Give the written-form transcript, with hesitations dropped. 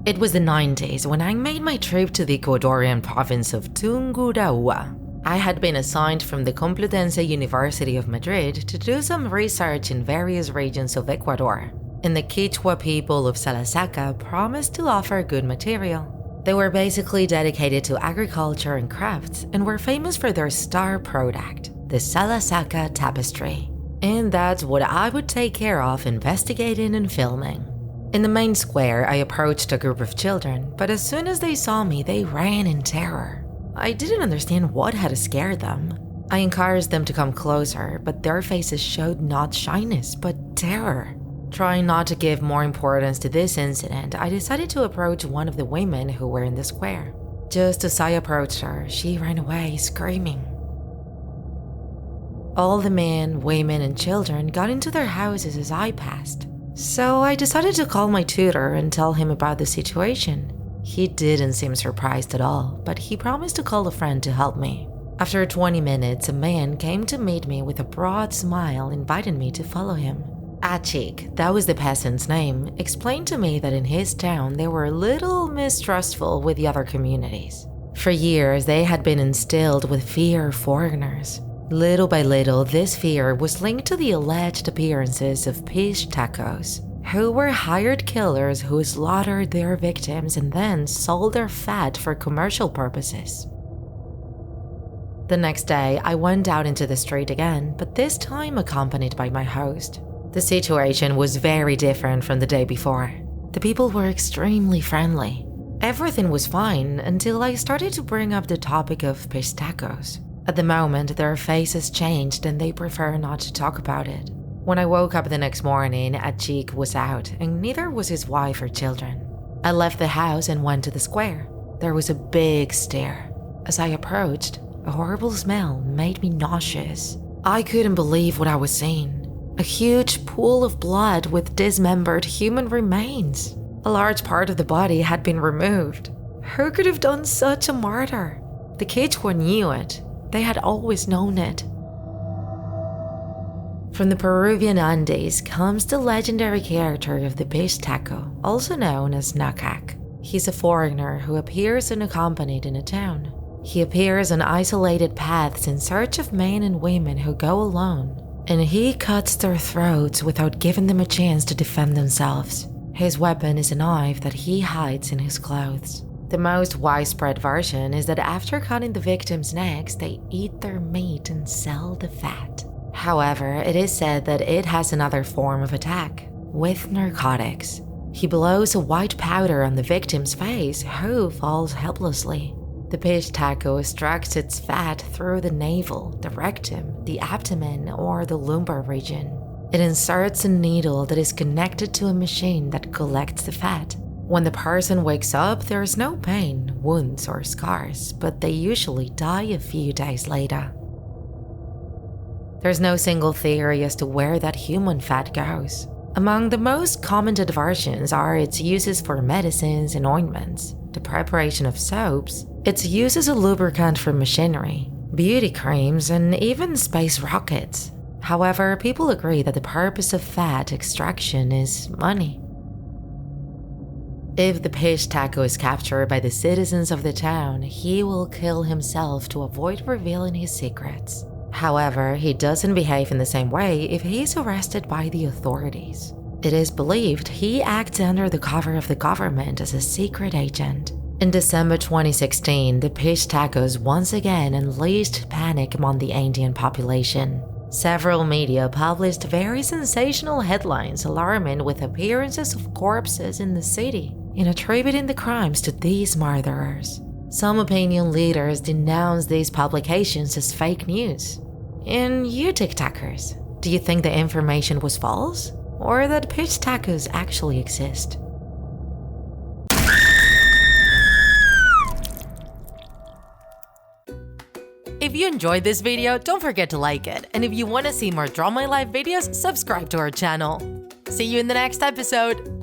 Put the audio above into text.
It was the 90s when I made my trip to the Ecuadorian province of Tungurahua. I had been assigned from the Complutense University of Madrid to do some research in various regions of Ecuador, and the Quechua people of Salasaca promised to offer good material. They were basically dedicated to agriculture and crafts and were famous for their star product, the Salasaca tapestry. And that's what I would take care of investigating and filming. In the main square, I approached a group of children, but as soon as they saw me, they ran in terror. I didn't understand what had scared them. I encouraged them to come closer, but their faces showed not shyness, but terror. Trying not to give more importance to this incident, I decided to approach one of the women who were in the square. Just as I approached her, she ran away, screaming. All the men, women, and children got into their houses as I passed. So I decided to call my tutor and tell him about the situation. He didn't seem surprised at all, but he promised to call a friend to help me. After 20 minutes, a man came to meet me with a broad smile, inviting me to follow him. Achik, that was the peasant's name, explained to me that in his town they were a little mistrustful with the other communities. For years, they had been instilled with fear of foreigners. Little by little, this fear was linked to the alleged appearances of Pishtacos, who were hired killers who slaughtered their victims and then sold their fat for commercial purposes. The next day, I went out into the street again, but this time accompanied by my host. The situation was very different from the day before. The people were extremely friendly. Everything was fine until I started to bring up the topic of Pishtacos. At the moment, their faces changed and they prefer not to talk about it. When I woke up the next morning, Achik was out and neither was his wife or children. I left the house and went to the square. There was a big stir. As I approached, a horrible smell made me nauseous. I couldn't believe what I was seeing. A huge pool of blood with dismembered human remains. A large part of the body had been removed. Who could have done such a murder? The Quechua knew it. They had always known it. From the Peruvian Andes comes the legendary character of the Pishtaco, also known as Nakaq. He's a foreigner who appears unaccompanied in a town. He appears on isolated paths in search of men and women who go alone, and he cuts their throats without giving them a chance to defend themselves. His weapon is a knife that he hides in his clothes. The most widespread version is that after cutting the victims' necks, they eat their meat and sell the fat. However, it is said that it has another form of attack, with narcotics. He blows a white powder on the victim's face, who falls helplessly. The Pishtaco extracts its fat through the navel, the rectum, the abdomen, or the lumbar region. It inserts a needle that is connected to a machine that collects the fat. When the person wakes up, there is no pain, wounds, or scars, but they usually die a few days later. There's no single theory as to where that human fat goes. Among the most commented versions are its uses for medicines and ointments, the preparation of soaps, its use as a lubricant for machinery, beauty creams, and even space rockets. However, people agree that the purpose of fat extraction is money. If the Pishtaco is captured by the citizens of the town, he will kill himself to avoid revealing his secrets. However, he doesn't behave in the same way if he is arrested by the authorities. It is believed he acts under the cover of the government as a secret agent. In December 2016, the Pishtacos once again unleashed panic among the Andean population. Several media published very sensational headlines alarming with appearances of corpses in the city and attributing the crimes to these murderers. Some opinion leaders denounced these publications as fake news. And you TikTakers, do you think the information was false? Or that Pishtacos actually exist? If you enjoyed this video, don't forget to like it. And if you want to see more Draw My Life videos, subscribe to our channel. See you in the next episode!